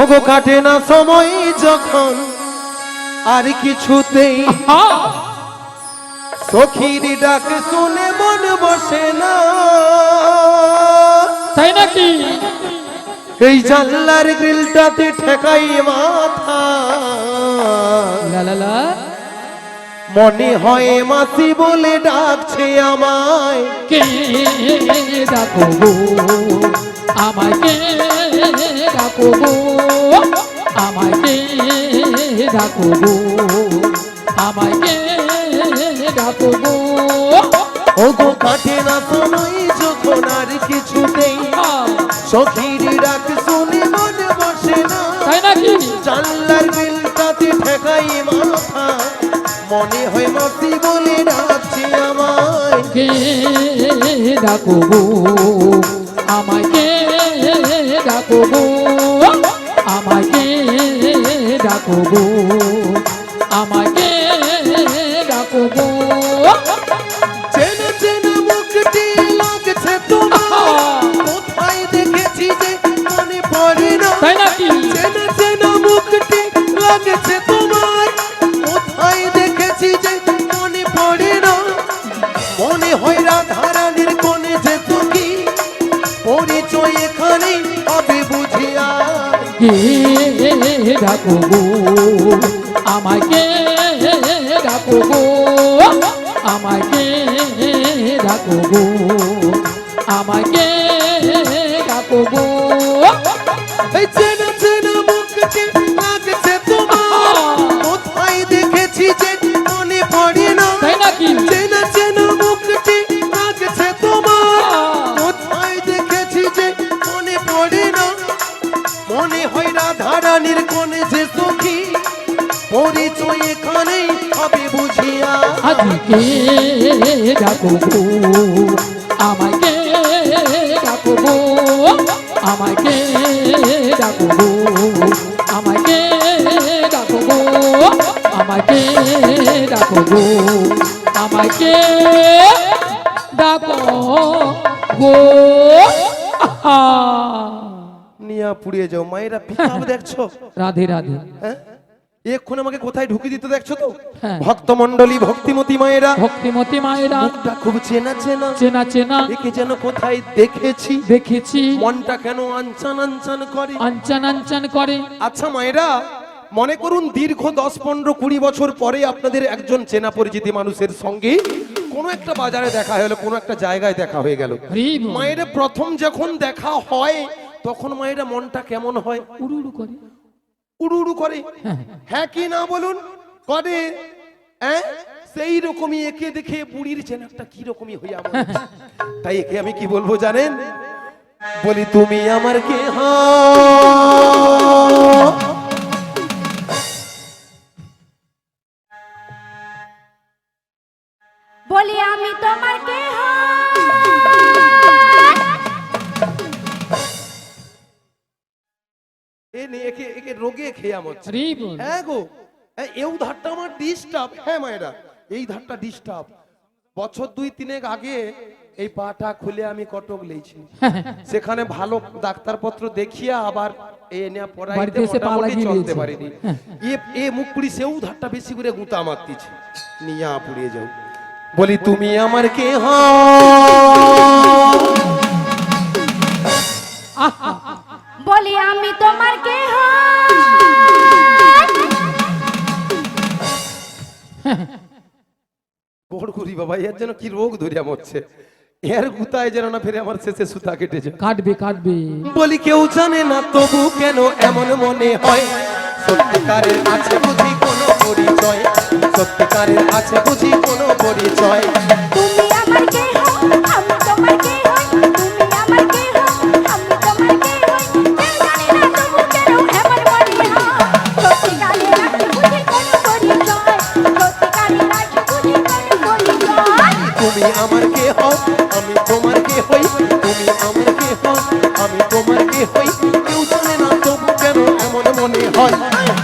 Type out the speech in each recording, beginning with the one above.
ওগো কাটে না সময় যখন আর কিছুতেই সখীর ডাক শুনে মন বসে না, তাই নাকি? এই জানলার গ্রিলটাতে ঠেকাই মাথা, লা লা লা মনে হয় মাসি বলে ডাকছে আমায়। কে ডাকো গো আমায়, কে ডাকো গো আমায়, কে ডাকো গো আমায়, কে ডাকো গো। ওগো কাটে না সময় যখন আর কিছুতেই সখীর ডাক শুনে মন বসে না, তাই নাকি? জানলার গ্রিলটাতে ঠেকাই মাথা, মনে হয় মাসি বলে ডাকছে আমায়। কে ডাকো গো আমায়, কে ডাকো গো আমায়, কে ডাকো গো আমায়, কে ডাকো গো। চেনা চেনা মুখটি লাগছে তোমার, কোথায় দেখেছি যে মনে পড়ে না, তাই নাকি? চেনা চেনা মুখটি লাগছে তোমার, কোথায় দেখেছি যে মনে পড়ে না, মনে হয় রাধারানীর কোণে যে তুমি, পরিচয় এখানে হবে বুঝিয়া। কে ডাকো গো আমায়, কে ডাকো গো আমায়, কে ডাকো গো আমায়, কে ডাকো গো। এই চেনা চেনা মুখটি লাগছে তোমার, কোথায় দেখেছি যে মনে পড়ে না, তাই নাকি? চেনা চেনা মুখটি লাগছে তোমার, কোথায় দেখেছি যে মনে পড়ে না, মনে হয় রাধারানীর কোণে যে সখী, পরিচয় এখানেই হবে বুঝিয়া। আজি কে ডাকো গো আমায়, কে ডাকো গো আমায়, কে ডাকো গো আমায়, কে ডাকো গো আমায়, কে ডাকো গো আমায়, কে ডাকো গো। আহা! নিয়া পুড়িয়ে যাও মায়েরা, পিকাব দেখছো? রাধে রাধে। হ্যাঁ, এক্ষুনি আমাকে কোথায় ঢুকিয়ে দিতে দেখছো তো? হ্যাঁ। ভক্তমণ্ডলী, ভক্তিমতী মায়েরা, ভক্তিমতী মায়েরা, মুখটা খুব চেনা চেনা, চেনা চেনা একে যেন কোথায় দেখেছি, দেখেছি, মনটা কেন আনচান আনচান করে। আঞ্চান আঞ্চান করে। আচ্ছা মায়েরা, মনে করুন দীর্ঘ 10, 15, 20 বছর পরে আপনাদের একজন চেনা পরিচিতি মানুষের সঙ্গে কোনো একটা বাজারে দেখা হলো, কোনো একটা জায়গায় দেখা হয়ে গেল। হরি বল। মায়েরা প্রথম যখন দেখা হয় তখন মায়েরা মনটা কেমন হয়? উড়ু উড়ু করে। উড়ু উড়ু করে, হ্যাঁ। হ্যাঁ কি না বলুন? করে। হ্যাঁ, সেই রকমই একে দেখে বুড়ির চেনাটা কি রকমই হইয়া আমার। তাই একে আমি কি বলবো জানেন? বলি তুমি আমার কে বলি আমি তোমার কে একে একে রোগে খেয়াম হচ্ছে। হরি বল। হ্যাঁ গো, এই ধারটা আমার ডিস্টার্ব। হ্যাঁ মায়েরা, এই ধারটা ডিস্টার্ব। বছর 2-3 আগে এই পাটা খুলে আমি কটক লেইছি, সেখানে ভালো ডাক্তারপত্র দেখিয়া আবার এ নিয়ে পড়াইতে বাড়িতে এসে পা মোটামুটি লাগিয়ে চলতে দিয়েছে। পারিনি। এ মুখ পুড়ি সেও ধারটা বেশি করে গুঁতা মারতিছে, নিয়া পুড়িয়ে যাও। বলি তুমি আমার কে বলি আমি তোমার কে বড় করি বাবা, এর যেন কি রোগ ধরিয়া মরছে, এর গুতায় যেন না ফেরে আমার শেষে সুতা কেটে যায়। কাটবে কাটবে। বলি কেউ জানে না তবু কেন এমন মনে হয়, সত্যিকারের আছে বুঝি কোনো পরিচয়, সত্যিকারের আছে বুঝি কোনো পরিচয়। তুমি আমার কে আমি তোমার কে তুমি আমার কে আমি তোমার কে কেউ জানে না তবু কেন এমন মনে হয়, সত্যিকারের আছে বুঝি কোনো পরিচয়, সত্যিকারের আছে বুঝি কোনো পরিচয়। তুমি আমার কে হও আমি তোমার কে হই, তুমি আমার কে হও আমি তোমার কে হই, কেউ জানে না তবু কেন এমন মনে হয়,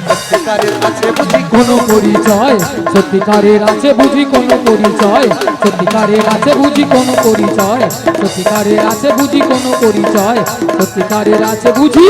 সত্যিকারের আছে বুঝি কোনো পরিচয়, সত্যিকারের আছে বুঝি কোনো পরিচয়, সত্যিকারের আছে বুঝি কোনো পরিচয়, সত্যিকারের আছে বুঝি কোনো পরিচয়, সত্যিকারের আছে বুঝি।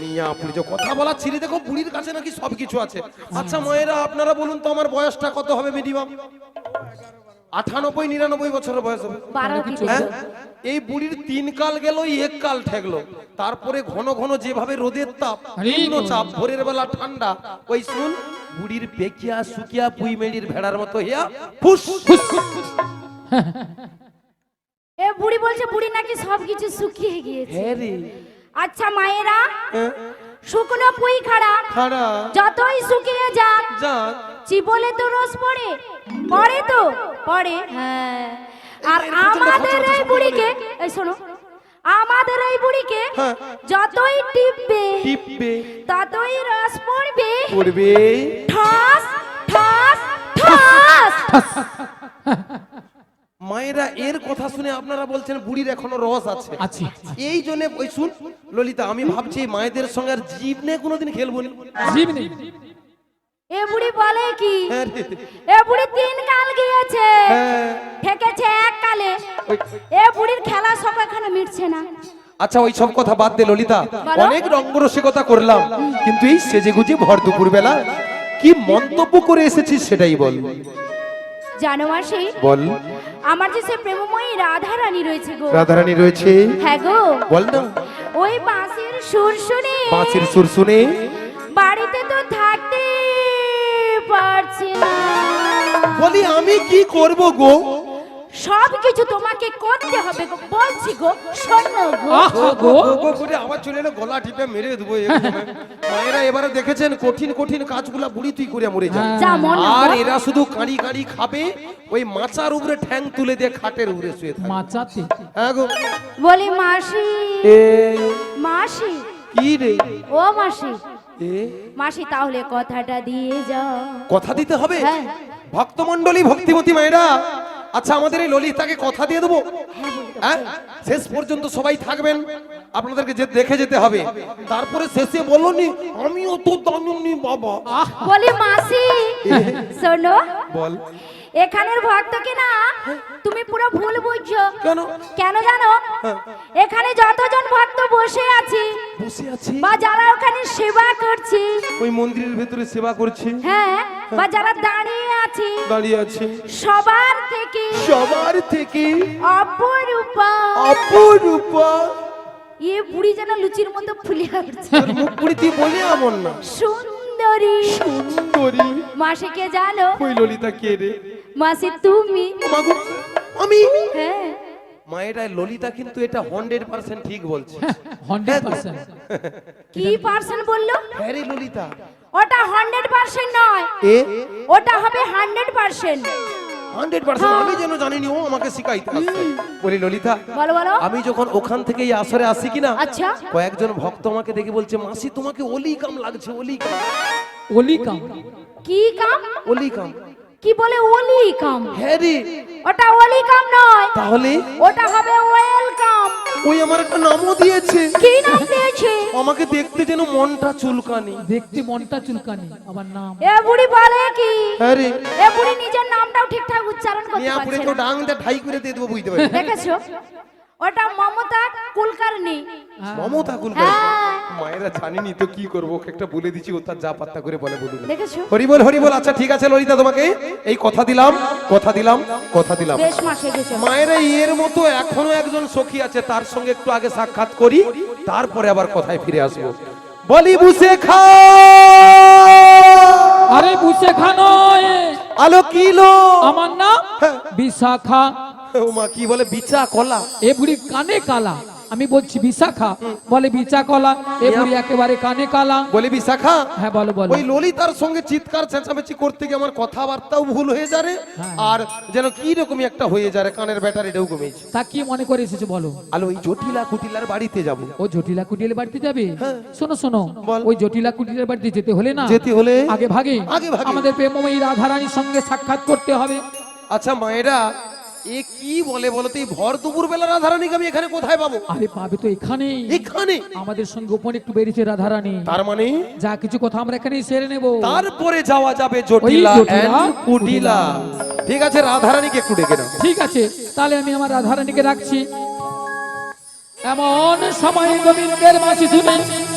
মিয়া আপনি যে কথা বলা ছিলি দেখো বুড়ির কাছে নাকি সবকিছু আছে। আচ্ছা মায়েরা আপনারা বলুন তো আমার বয়সটা কত হবে মিনিমাম? 98-99 বছরের বয়স হবে। 12টি হ্যাঁ? এই বুড়ির 3 কাল গেল, 1 কাল ঠেকলো, তারপরে ঘন ঘন যেভাবে রোদের তাপ, নিম্ন চাপ, ভোরের বেলা ঠান্ডা, ওই শুন বুড়ির পেকিয়া সুকিয়া পুইমেড়ির ভেড়ার মতো হিয়া ফুস ফুস। এ বুড়ি বলছে বুড়ি নাকি সবকিছু শুকিয়ে গিয়েছে। হ্যাঁ রে, আচ্ছা মায়েরা, হ্যাঁ, শুকনো পুই খাড়া খাড়া যতই শুকিয়ে যাক, যাক, চিবলে তো রস পড়ে, পড়ে তো পড়ে। হ্যাঁ, আর আমাদের এই বুড়িকে, এই শোনো, আমাদের এই বুড়িকে হ্যাঁ। যতই টিপবে টিপবে ততই রস পড়বে, পড়বে। ঠাস ঠাস ঠাস। মায়েরা এর কথা শুনে আপনারা বলছেন বুড়ির এখনো রস আছে। আছে। এই জন্য ওই শুন ললিতা, আমি ভাবছি মায়েদের সঙ্গে আর জীব নিয়ে কোনোদিন খেলবো না। জীব নেই। এ বুড়ি বলে কি, হ্যাঁ রে, এ বুড়ি 3 কাল গিয়েছে, হ্যাঁ। ঠেকেছে 1 কালে। এ বুড়ির খেলা সব এখানে মিটছে না। আচ্ছা ওই সব কথা বাদ দে ললিতা, বলো। অনেক রঙ্গরসিকতা করলাম, কিন্তু এই সেজে গুজে ভর দুপুর বেলা কি মন্তব্য করে এসেছিস সেটাই বল। জানো মাসি, বল। আমার যে সে প্রেমময়ী রাধা রানী রয়েছে গো। রাধারানী রয়েছে, হ্যাঁ গো, বল না। ওই বাঁশির সুর শুনে বাঁশির সুর শুনে বাড়িতে তো থাকতে পারছি না। বলি আমি কি করব গো? সব কিছু তোমাকে করতে হবে গো, বলছি গো, শোনো গো। আহা গো, গো করে আবার চলে এলো, গলা টিপে মেরে দেবো একদম। মায়েরা এবারে দেখেছেন কঠিন কঠিন কাজগুলা বুড়ি তুই করে মরে যা। যা মনে আর গো। এরা শুধু কাঁড়ি কাঁড়ি খাবে, ওই মাচার উপরে ঠ্যাং তুলে দিয়ে খাটের উপরে শুয়ে থাকে। মাচাতে। হ্যাঁ গো। বলি মাসি, এ মাসি, কি রে? ও মাসি, এ মাসি তাহলে কথাটা দিয়ে যাও। কথা দিতে হবে? হ্যাঁ। ভক্তমণ্ডলী ভক্তিমতী মায়েরা, আচ্ছা আমাদের এই ললিতাকে কথা দিয়ে দেবো। হ্যাঁ, শেষ পর্যন্ত সবাই থাকবেন, আপনাদেরকে যে দেখে যেতে হবে, তারপরে শেষে বলনি আমিও তো জানিনি বাবা। বলি মাসি, শোনো, বল। এখানের ভক্তকে না তুমি পুরো ভুল বুঝছো। কেন? কেন জানো? এখানে যতজন ভক্ত বসে আছি বসে আছি, বা যারা ওখানে সেবা করছি, ওই মন্দিরের ভেতরে সেবা করছি, হ্যাঁ, বা যারা দাঁড়িয়ে আছি, দাঁড়িয়ে আছি, সবার থেকে সবার থেকে অপরূপা অপরূপা। এ বুড়ি যেন লুচির মতো ফুলে উঠছে, তোর মুখ পুরি তুই বলে এমন না। সুন্দরী সুন্দরী। মাসিকে জানো? ওই ললিতা কে রে? মাসি তুমি। মাগো, আমি? হ্যাঁ, মায়েরা ললিতা কিন্তু এটা 100% ঠিক বলছে। 100%। কি পার্সেন্ট বললো? হ্যাঁ রে ললিতা। ওটা 100% নয়, এ ওটা হবে 100%। 100% আমি যেন জানিনি, ও আমাকে শিখাইতে আসছে। বলি ললিতা, বলো বলো। আমি যখন ওখান থেকে এই আসরে আসি কিনা, আচ্ছা, কয়েকজন ভক্ত আমাকে দেখে বলছে মাসি তোমাকে ওলি কাম লাগছে, ওলি কাম। অলিকাম। কি কাম? ওলি কাম। কি বলে ওলি কাম? হ্যাঁ রে। ওটা ওলি কাম নয়, তাহলে ওটা হবে ওয়েলকাম। ওই আমার একটা নামও দিয়েছে। কি নাম দিয়েছে? আমাকে দেখতে যেন মনটা চুলকানি। দেখতে মনটা চুলকানি, আবার নাম। এ বুড়ি বলে কি, হ্যাঁ রে। এ বুড়ি নিজের নামটাও ঠিকঠাক উচ্চারণ করতে নিয়ে আপনি পারছে তো না। ডাং দিয়ে ঠাই করে দিয়ে দেবো, বুঝতে পারি। দেখেছো? ওটা মমতা কুলকার্নি। মমতা কুলকার্নি। হ্যাঁ। মায়েরা জানিনি তো কি করবো, ওকে একটা বলে দিচ্ছি, ও তার যা পাত্তা করে বলে বলুন। দেখেছো? হরিবল হরিবল। আচ্ছা ঠিক আছে ললিতা, তোমাকে এই কথা দিলাম, কথা দিলাম, কথা দিলাম। বেশ মাসে গেছো। মায়েরা এর মতো এখনো একজন সখী আছে, তার সঙ্গে একটু আগে সাক্ষাৎ করি, তারপরে আবার কথায় ফিরে আসবো। বলি বুসে খা, আরে বুঝে খানো। আলো কিলো। আমার নাম হ্যাঁ। বিশাখা। ও মা কি বলে, বিচা কলা? এ বুড়ি কানে কালা, আমি বলছি বিশাখা, বলে বিচা কলা। এ বুড়ি একেবারে কানে কালা। বলি বিশাখা। হ্যাঁ বলো বলো। ওই ললিতার সঙ্গে চিৎকার চেঁচামেচি করতে গিয়ে আমার কথাবার্তাও ভুল হয়ে যাবে, আর যেন কি রকমই একটা হয়ে যাবে, কানের ব্যাটারিটাও কমেছে। তা কি মনে করে এসেছো বলো? আলো ওই জটিলা কুটিলার বাড়িতে যাব। ও জটিলা কুটিলের বাড়িতে যাবে? শোনো শোনো, বল। ওই জটিলা কুটিলের বাড়িতে যেতে হলে না, যেতে হলে আগে ভাগে আগে ভাগে আমাদের প্রেমময়ী রাধারানীর সঙ্গে সাক্ষাৎ করতে হবে। আচ্ছা মায়েরা, এ কি বলে বলো তো, এই ভর দুপুর বেলা রাধারানীকে আমি এখানে কোথায় পাবো? আরে পাবে তো এখানে। এখানে? আমাদের সঙ্গে গোপন একটু বেরিয়েছে রাধারানী, তার মানে যা কিছু কথা আমরা এখানেই সেরে নেব। তারপরে যাওয়া যাবে জটিলা ওই জটিলা, and কুটিলা। ঠিক আছে, রাধারানীকে একটু ডেকে নাও। ঠিক আছে, তাহলে আমি আমার রাধারানীকে রাখছি। এমন সময় গোবিন্দের মাসি শুনে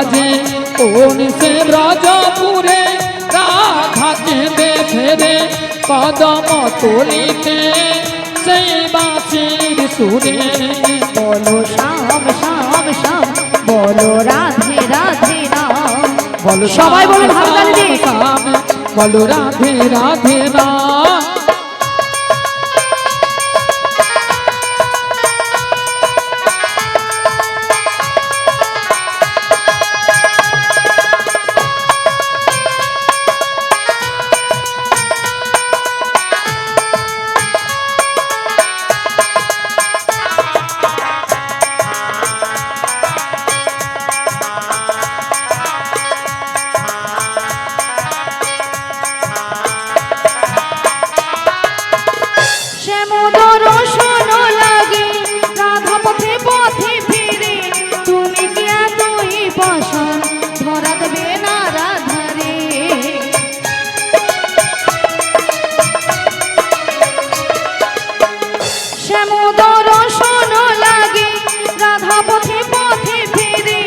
বাজে কোন সে রাজাপুরে রাধা কেঁদে ফেরে কদম তলিতে সেই বাঁশির সুরে বলো শ্যাম শ্যাম শ্যাম, বলো রাধে রাধে রাম। বলো সবাই বলুন, শ্যাম হাততালি দিয়ে। শ্যাম, বলো রাধে রাধে রাম। শ্যামোদর শোন লাগে রাধা পথে পথে ফিরে, তুমি কি এতই পাষাণ ধরা দেবে না রাধারে। শ্যামোদর শোন লাগে রাধা পথে পথে ফিরে,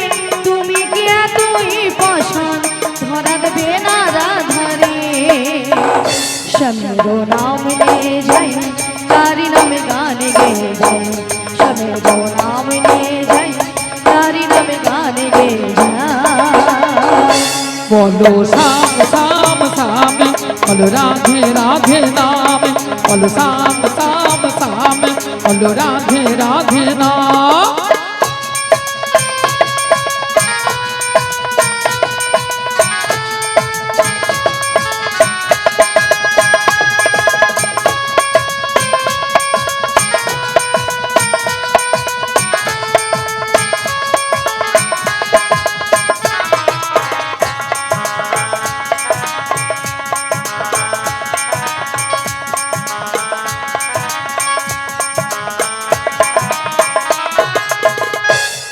তুমি কি এতই পাষাণ ধরা দেবে না রাধারে। শ্যামেরো নাম নিয়ে যাই, তারি নামে গান গেয়ে যাই, শ্যামেরো নাম নিয়ে যাই, তারি নামে গান গেয়ে যাই। বলো শ্যাম শ্যাম শ্যাম, বলো রাধে রাধে নাম, বলো শ্যাম শ্যাম শ্যাম, বলো রাধে রাধে নাম।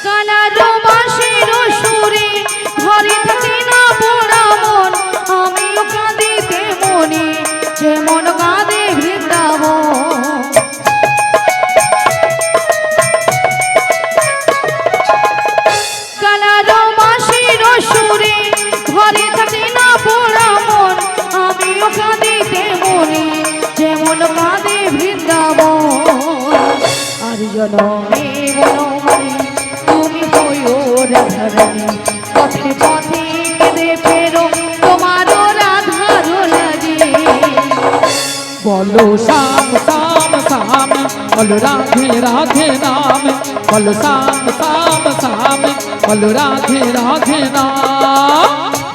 কানারো বাঁশির সুরে ঘরে থাকে না পোড়া মন, আমিও কাঁদিতে মনে যেমন কাঁদে বৃন্দাবন। কানারো বাঁশির সুরে ঘরে থাকে না পোড়া মন, আমিও কাঁদিতে মনে যেমন কাঁদে বৃন্দাবন। আর জনমে বনমালী তুমি হইও রাধারানী, পথে পথে কেঁদে ফেরো তোমারও রাধার লাগে। বলো শ্যাম শ্যাম শ্যাম, বলো রাধে রাধে নাম, বলো শ্যাম শ্যাম শ্যাম, বলো রাধে রাধে নাম।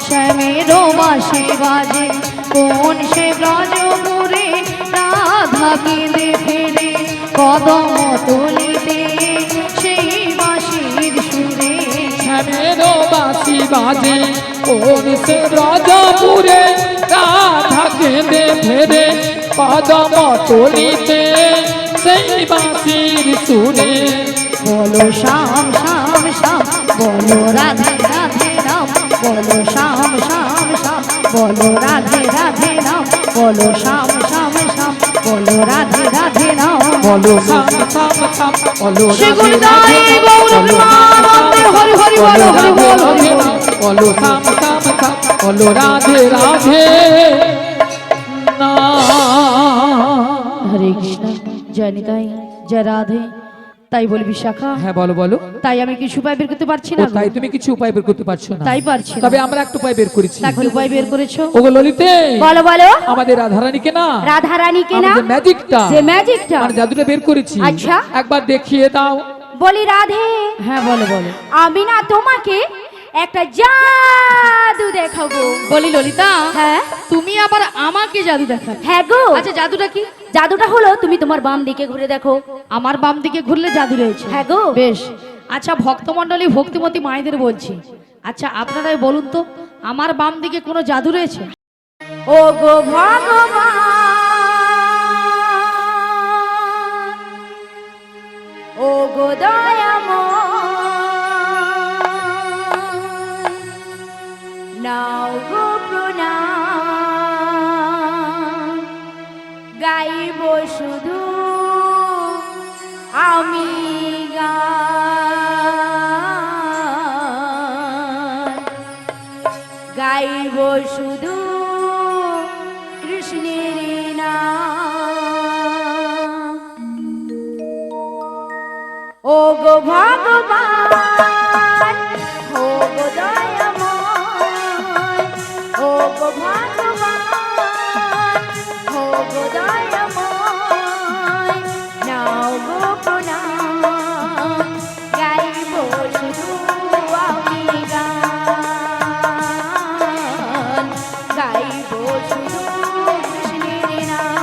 শ্যামেরো বাঁশি বাজে কোন সে ব্রজপুরে, রাধা কেঁদে ফেরে কদম তলিতে সেই বাঁশির সুরে। শ্যামেরো বাঁশি বাজে কোন সে রাজাপুরে রাধা কেঁদে ফেরে কদম তলিতে সেই বাঁশির সুরে। বলো শ্যাম শ্যাম শ্যাম, বলো রাধে রাধে রাম, বলো শ্যাম শ্যাম শ্যাম, বলো রাধে রাধে রাম, বলো শ্যাম শ্যাম শ্যাম, বলো রাধে রাধে রাম। বলো শ্যাম শ্যাম শ্যাম, বলো শ্রী রাধে গুরুদাই রাধে গৌর নাম, প্রেমানন্দে হরি হরি বলো হরি বল হরি বল। বলো শ্যাম শ্যাম শ্যাম, বলো রাধে রাধে নাম। হরে কৃষ্ণ, জয় নিতাই, জয় রাধে। তাই বলবি শাখা, হ্যাঁ বলো বলো। তাই আমি কিছু উপায় বের করতে পারছি ও না। তাই তুমি কিছু উপায় বের করতে পারছো না? তাই পারছি না। তবে আমরা একটা উপায় বের করেছি। তা কি উপায় বের করেছো? ওগো ললিতে, বলো বলো। আমাদের রাধারানীকে না, রাধা রানীকে আমরা না, যে ম্যাজিকটা, যে ম্যাজিকটা, মানে জাদুটা বের করেছি, আচ্ছা। একবার দেখিয়ে দাও। বলি রাধে, হ্যাঁ বলো বলো। আমি না তোমাকে একটা জাদু দেখাবো। বলি ললিতা, হ্যাঁ তুমি আবার আমাকে জাদু দেখাবে? হ্যাঁ গো। আচ্ছা, জাদুটা কি? জাদুটা হলো তুমি তোমার বাম দিকে ঘুরে দেখো। আমার বাম দিকে ঘুরলে জাদু রয়েছে? হ্যাঁ গো। বেশ। আচ্ছা, ভক্তমণ্ডলী ভক্তিমতী মায়েদের বলছি, আচ্ছা আপনারাই বলুন তো, আমার বাম দিকে কোনো জাদু রয়েছে? ও গো ভগবান, ও গো দয়াময়, নাও গো প্রণাম, গাইব শুধু আমি গান। গাইব শুধু কৃষ্ণের নাম। ও গো ভগবান, ও গো দয়াময়, ও গো ভগবান, ও গো দয়াময়, নাও গো প্রণাম, গাইব শুধু আমি গান, গাইব শুধু কৃষ্ণের নাম।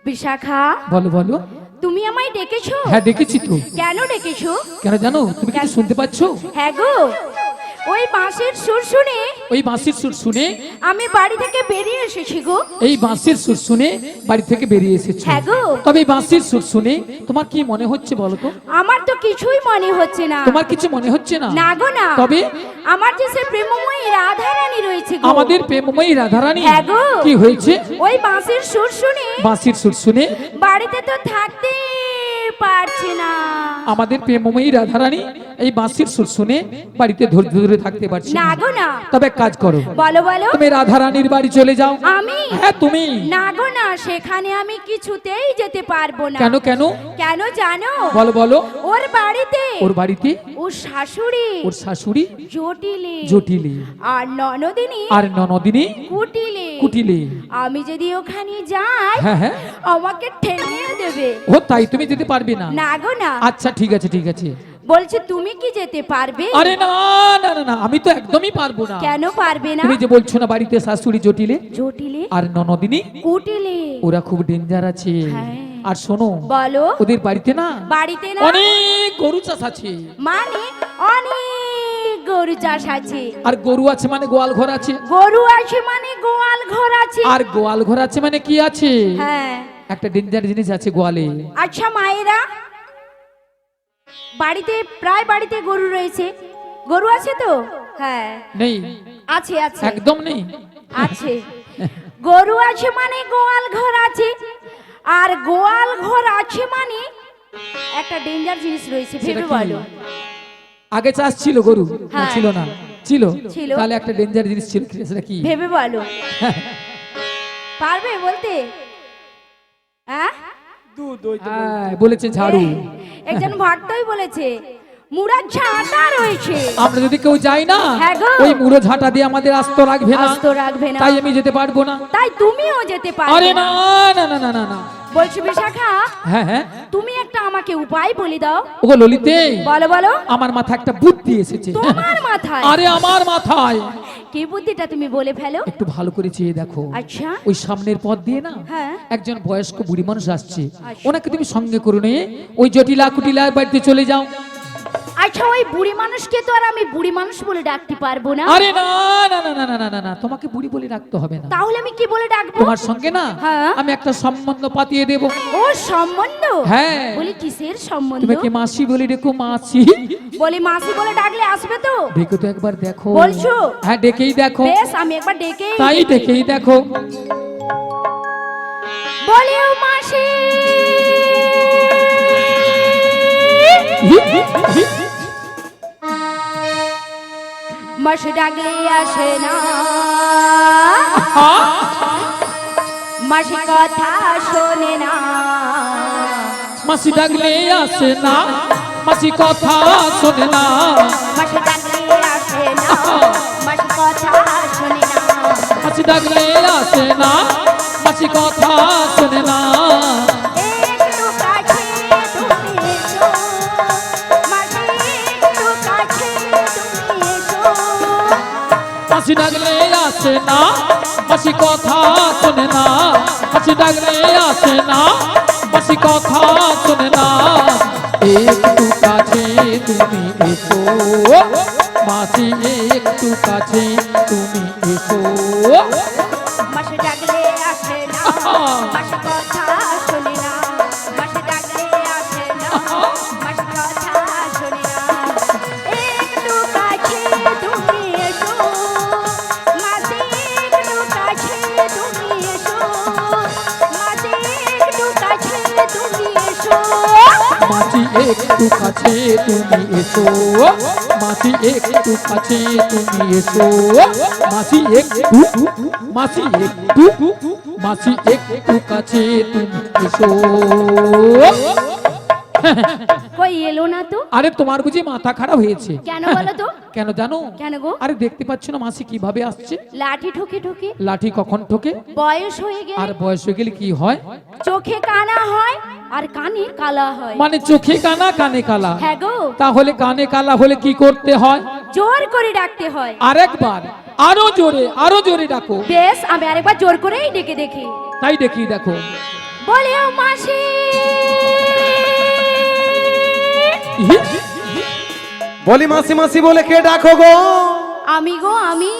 বিশাখা, বলো বলো। তুমি আমায় ডেকেছো? হ্যাঁ ডেকেছি তো। কেন ডেকেছো? কেন জানো? তুমি কি শুনতে পাচ্ছ? হ্যাঁ গো, ওই বাঁশির সুর শুনে, ওই বাঁশির সুর শুনে আমি বাড়ি থেকে বেরিয়ে এসেছি গো। এই বাঁশির সুর শুনে বাড়ি থেকে বেরিয়ে এসেছো? হ্যাঁ গো। তবে এই বাঁশির সুর শুনে তোমার কি মনে হচ্ছে বলো তো? আমার তো কিছুই মনে হচ্ছে না। তোমার কিছু মনে হচ্ছে না? না গো না। তবে আমার যে সে প্রেমময়ী রাধা রানী রয়েছে গো। আমাদের প্রেমময়ী রাধারানী হ্যাঁ গো। কি হয়েছে? ওই বাঁশির সুর শুনে, বাঁশির সুর শুনে বাড়িতে তো থাকতে পারছি না। আমাদের প্রেমময়ী রাধারানী এই বাঁশির সুর শুনে বাড়িতে ধৈর্য ধরে থাকতে পারছে না গো না। তবে এক কাজ করো, বলো বলো। তুমি রাধারানীর বাড়ি চলে যাও। আমি? হ্যাঁ তুমি। না গো না, সেখানে আমি কিছুতেই যেতে পারবো না। কেন কেন? কেন জানো? বলো বলো। ওর বাড়িতে, ওর বাড়িতে ওর শাশুড়ি, ওর শাশুড়ি জটিলে, জটিলে আর ননদিনী, আর ননদিনী কুটিলে। কুটিলে। আমি যদি ওখানে যাই, হ্যাঁ হ্যাঁ। আমাকে ঠেলে দেবে। ও তাই, তুমি যেতে পারবে না? না গো না। আচ্ছা ঠিক আছে ঠিক আছে। বলছি তুমি কি যেতে পারবে? আরে না না না না, আমি তো একদমই পারবো না। কেন পারবে না? তুমি যে বলছো না বাড়িতে শাশুড়ি জটিলে জটিলে আর ননদিনী কুটিলে, ওরা খুব ডেঞ্জার আছে। হ্যাঁ। আর শোনো, বলো। ওদের বাড়িতে না বাড়িতে না অনেক গরু চাষ আছে। মানে অনেক গরু চাষ আছে। আর গরু আছে মানে গোয়াল ঘর আছে। গরু আছে মানে গোয়াল ঘর আছে। আর গোয়াল ঘর আছে মানে কি আছে? হ্যাঁ। একটা ডেঞ্জার জিনিস আছে গোয়ালে। আচ্ছা মায়েরা, বাড়িতে প্রায় বাড়িতে গরু রয়েছে, গরু আছে তো? হ্যাঁ নেই? আছে আছে একদম নেই। আছে। গরু আছে মানে গোয়াল ঘর আছে, আর গোয়াল ঘর আছে মানে একটা ডেঞ্জার জিনিস রয়েছে। সেটা ভেবে কি? বলো। আগে চাষ ছিল গরু? না হ্যাঁ। ছিল না? ছিল। ছিল। তাহলে একটা ডেঞ্জার জিনিস ছিল, সেটা কি? ভেবে বলো। পারবে বলতে? হ্যাঁ হ্যাঁ, বলেছে ঝাড়ু। একজন ভক্তই বলেছে মুড়ার ঝাঁটা রয়েছে। আমরা যদি কেউ যাই না, হ্যাঁ গো। ওই মুড়ো ঝাঁটা দিয়ে আমাদের আস্ত রাখবে না। আস্ত রাখবে না। তাই আমি যেতে পারবো না। তাই তুমিও যেতে আরে পারবে না না। না না না না না। বলছি বিশাখা, হ্যাঁ হ্যাঁ। তুমি একটা আমাকে উপায় বলে দাও। ওগো ললিতে, বলো বলো। আমার মাথায় একটা বুদ্ধি এসেছে। তোমার মাথায়? আরে আমার মাথায়। কি বুদ্ধিটা তুমি বলে ফেলো। একটু ভালো করে চেয়ে দেখো। আচ্ছা। ওই সামনের পথ দিয়ে না হ্যাঁ। একজন বয়স্ক বুড়ি মানুষ আসছে। আচ্ছা। ওনাকে তুমি সঙ্গে করে নিয়ে ওই জটিলা কুটিলার বাড়িতে চলে যাও। আচ্ছা, ওই বুড়ি মানুষকে তো আর আমি বুড়ি মানুষ বলে ডাকতে পারবো না। আরে না না না না না না না না তোমাকে বুড়ি বলে রাখতে হবে না। তাহলে আমি কি বলে ডাকবো? তোমার সঙ্গে না হ্যাঁ। আমি একটা সম্বন্ধ পাতিয়ে দেব। ও সম্বন্ধ? হ্যাঁ। বলি কিসের সম্বন্ধ? তুমি কি মাসি বলে রেখো, মাসি। বলি মাসি বলে ডাকলে আসবে তো? দেখো তো একবার দেখো। বলছো? হ্যাঁ ডেকেই দেখো। বেশ আমি একবার ডেকেই তাই দেখি। ডেকেই দেখো। বলি ও মাসি, মাসি ডাকলে আসে না, মাসি কথা শোনে না, মাসি ডাকলে আসে না, মাসি কথা শোনে না। মাসি ডাকলে আসে না, মাসি কথা শোনে না, মাসি ডাকলে আসে না, মাসি কথা শোনে না। একটু কাছে তুমি এসো, মাসি একটু কাছে তুমি এসো, মাসি ডাকলে আসে না, মাসি কথা শোনে না। মাসি ডাকলে আসে না, মাসি কথা শোনে না। একটু কাছে তুমি এসো, মাসি একটু কাছে তুমি এসো। মাসি ডাকলে আসে না, মাসি কথা শোনে না, মাসি ডাকলে আসে না, মাসি কথা শোনে না, একটু কাছে তুমি এসো, মাসি একটু কাছে তুমি এসো, মাসি একটু কাছে তুমি এসো, মাসি একটু কাছে তুমি এসো, মাসি একটু কাছে তুমি এসো। মাসি একটু, মাসি একটু, মাসি একটু কাছে তুমি এসো। কই এলো না তো? আরে তোমার বুঝি মাথা খারাপ হয়েছে? কেন বলো তো? কেন জানো? কেন গো? আরে দেখতে পাচ্ছ না মাসি কিভাবে আসছে? লাঠি ঠুকে ঠুকে। লাঠি কখন ঠোকে? বয়স হয়ে আর গেলে বয়স হয়ে গেলে কি হয়? চোখে কানা হয় আর কানে কালা হয়। মানে চোখে কানা কানে কালা। হ্যাঁ গো, তাহলে কানে কালা হলে কি করতে হয়? জোর করে ডাকতে হয়। আরেকবার আরো জোরে, আরো জোরে ডাকো। বেশ আমি আরেকবার জোর করেই ডেকে দেখি। তাই দেখি দেখো। বলে ও মাসি, বলি মাসি মাসি বলে কে ডাকো গো? আমি গো আমি,